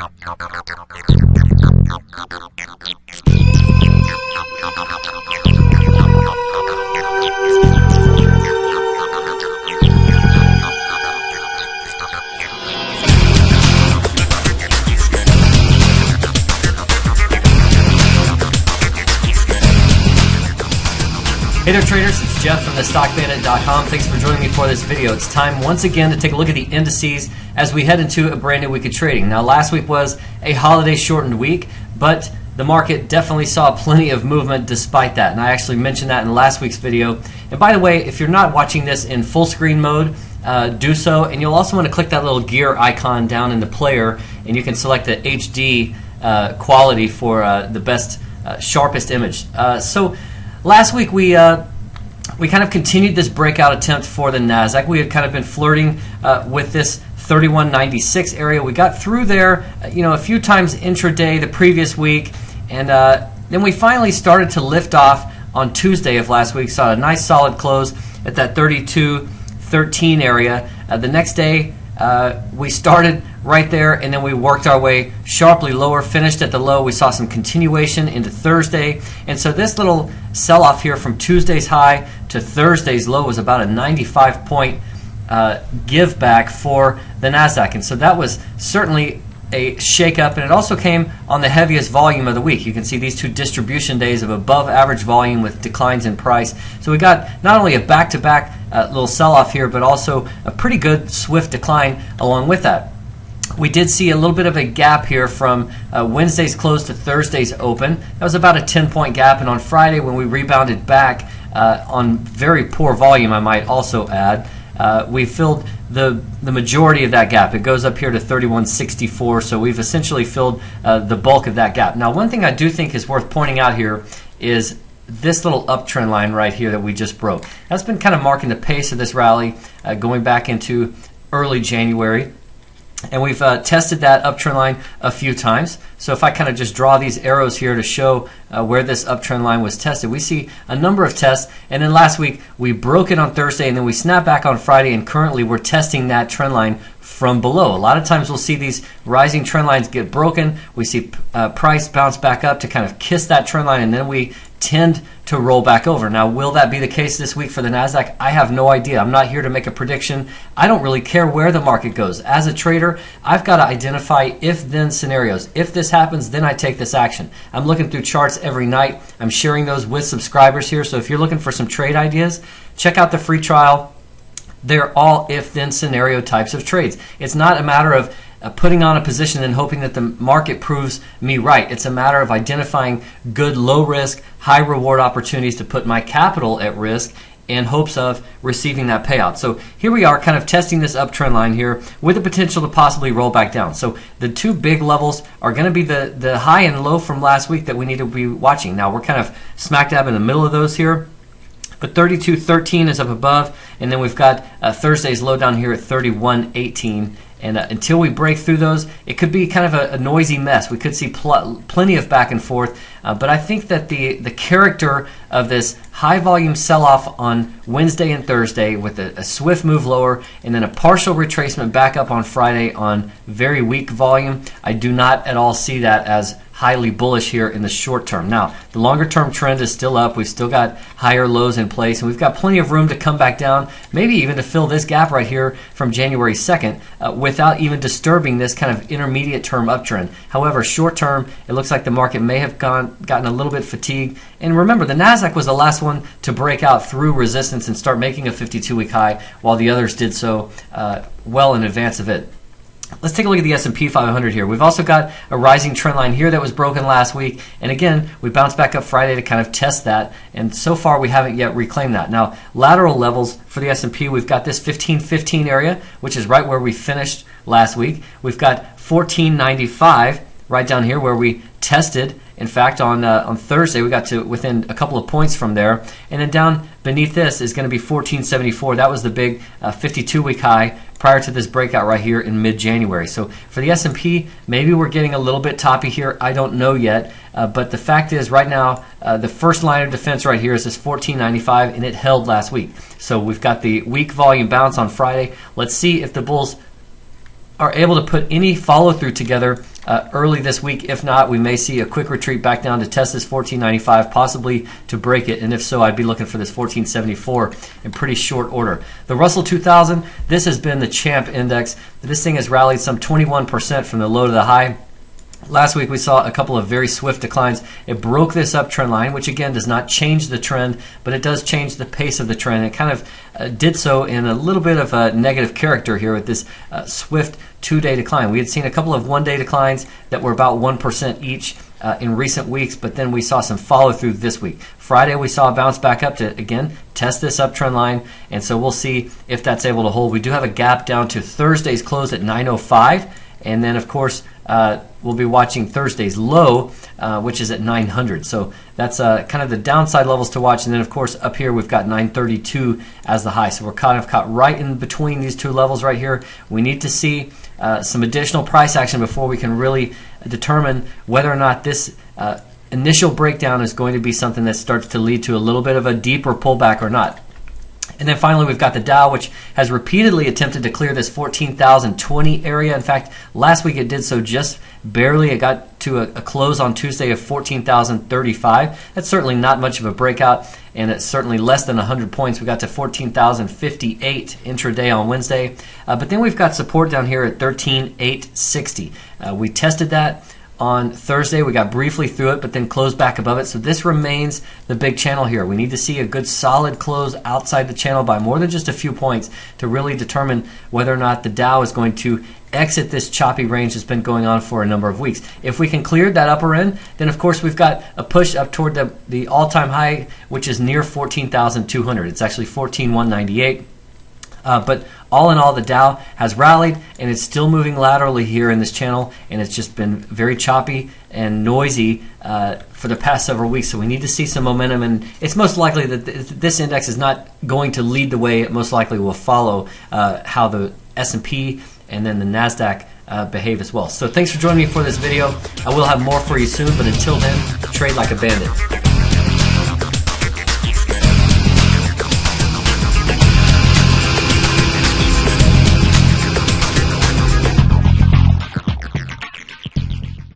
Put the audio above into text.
Hey there traders, it's Jeff from thestockbandit.com. Thanks for joining me for this video. It's time once again to take a look at the indices as we head into a brand new week of trading. Now last week was a holiday shortened week, but the market definitely saw plenty of movement despite that, and I actually mentioned that in last week's video. And by the way, if you're not watching this in full screen mode, do so, and you'll also want to click that little gear icon down in the player, and you can select the HD quality for the best, sharpest image. So last week we kind of continued this breakout attempt for the Nasdaq. We had kind of been flirting with this 3196 area. We got through there, a few times intraday the previous week, and then we finally started to lift off on Tuesday of last week. Saw a nice solid close at that 3213 area. The next day we started right there, and then we worked our way sharply lower, finished at the low. We saw some continuation into Thursday, and so this little sell-off here from Tuesday's high to Thursday's low was about a 95-point give back for the Nasdaq, and so that was certainly a shake-up, and it also came on the heaviest volume of the week. You can see these two distribution days of above average volume with declines in price. So we got not only a back-to-back little sell-off here, but also a pretty good swift decline along with that. We did see a little bit of a gap here from Wednesday's close to Thursday's open. That was about a 10-point gap, and on Friday when we rebounded back on very poor volume, I might also add, we filled the majority of that gap. It goes up here to 3164, so we've essentially filled the bulk of that gap. Now, one thing I do think is worth pointing out here is this little uptrend line right here that we just broke. That's been kind of marking the pace of this rally going back into early January. And we've tested that uptrend line a few times. So if I kind of just draw these arrows here to show where this uptrend line was tested, we see a number of tests. And then last week we broke it on Thursday, and then we snapped back on Friday, and currently we're testing that trend line from below. A lot of times we'll see these rising trend lines get broken. We see price bounce back up to kind of kiss that trend line, and then we tend to roll back over. Now, will that be the case this week for the Nasdaq? I have no idea. I'm not here to make a prediction. I don't really care where the market goes. As a trader, I've got to identify if-then scenarios. If this happens, then I take this action. I'm looking through charts every night. I'm sharing those with subscribers here. So if you're looking for some trade ideas, check out the free trial. They're all if-then scenario types of trades. It's not a matter of putting on a position and hoping that the market proves me right. It's a matter of identifying good low-risk, high-reward opportunities to put my capital at risk in hopes of receiving that payout. So here we are kind of testing this uptrend line here with the potential to possibly roll back down. So the two big levels are going to be the high and low from last week that we need to be watching. Now we're kind of smack dab in the middle of those here. But 3213 is up above, and then we've got Thursday's low down here at 3118. And until we break through those, it could be kind of a noisy mess. We could see plenty of back and forth. But I think that the character of this high volume sell-off on Wednesday and Thursday with a swift move lower and then a partial retracement back up on Friday on very weak volume, I do not at all see that as highly bullish here in the short term. Now, the longer term trend is still up. We've still got higher lows in place, and we've got plenty of room to come back down, maybe even to fill this gap right here from January 2nd without even disturbing this kind of intermediate term uptrend. However, short term, it looks like the market may have gotten a little bit fatigued. And remember, the Nasdaq was the last one to break out through resistance and start making a 52-week high, while the others did so well in advance of it. Let's take a look at the S&P 500 here. We've also got a rising trend line here that was broken last week. And again, we bounced back up Friday to kind of test that. And so far, we haven't yet reclaimed that. Now, lateral levels for the S&P, we've got this 1515 area, which is right where we finished last week. We've got 1495 right down here where we tested. In fact, on Thursday, we got to within a couple of points from there. And then down beneath this is going to be 1474. That was the big 52-week high prior to this breakout right here in mid-January. So for the S&P, maybe we're getting a little bit toppy here. I don't know yet. But the fact is, right now, the first line of defense right here is this 1495, and it held last week. So we've got the weak volume bounce on Friday. Let's see if the bulls are able to put any follow-through together early this week. If not, we may see a quick retreat back down to test this 1495, possibly to break it. And if so, I'd be looking for this 1474 in pretty short order. The Russell 2000, this has been the champ index. This thing has rallied some 21% from the low to the high. Last week we saw a couple of very swift declines. It broke this uptrend line, which again does not change the trend, but it does change the pace of the trend. It kind of did so in a little bit of a negative character here with this swift 2-day decline. We had seen a couple of 1-day declines that were about 1% each in recent weeks, but then we saw some follow through this week. Friday we saw a bounce back up to, again, test this uptrend line, and so we'll see if that's able to hold. We do have a gap down to Thursday's close at 905, and then of course we'll be watching Thursday's low, which is at 900. So that's kind of the downside levels to watch. And then, of course, up here we've got 932 as the high. So we're kind of caught right in between these two levels right here. We need to see some additional price action before we can really determine whether or not this initial breakdown is going to be something that starts to lead to a little bit of a deeper pullback or not. And then finally, we've got the Dow, which has repeatedly attempted to clear this 14,020 area. In fact, last week it did so just barely. It got to a close on Tuesday of 14,035. That's certainly not much of a breakout, and it's certainly less than 100 points. We got to 14,058 intraday on Wednesday. But then we've got support down here at 13,860. We tested that on Thursday. We got briefly through it, but then closed back above it. So this remains the big channel here. We need to see a good solid close outside the channel by more than just a few points to really determine whether or not the Dow is going to exit this choppy range that's been going on for a number of weeks. If we can clear that upper end, then of course we've got a push up toward the all-time high, which is near 14,200. It's actually 14,198. But all in all, the Dow has rallied, and it's still moving laterally here in this channel, and it's just been very choppy and noisy for the past several weeks. So we need to see some momentum, and it's most likely that this index is not going to lead the way. It most likely will follow how the S&P and then the NASDAQ behave as well. So thanks for joining me for this video. I will have more for you soon, but until then, trade like a bandit.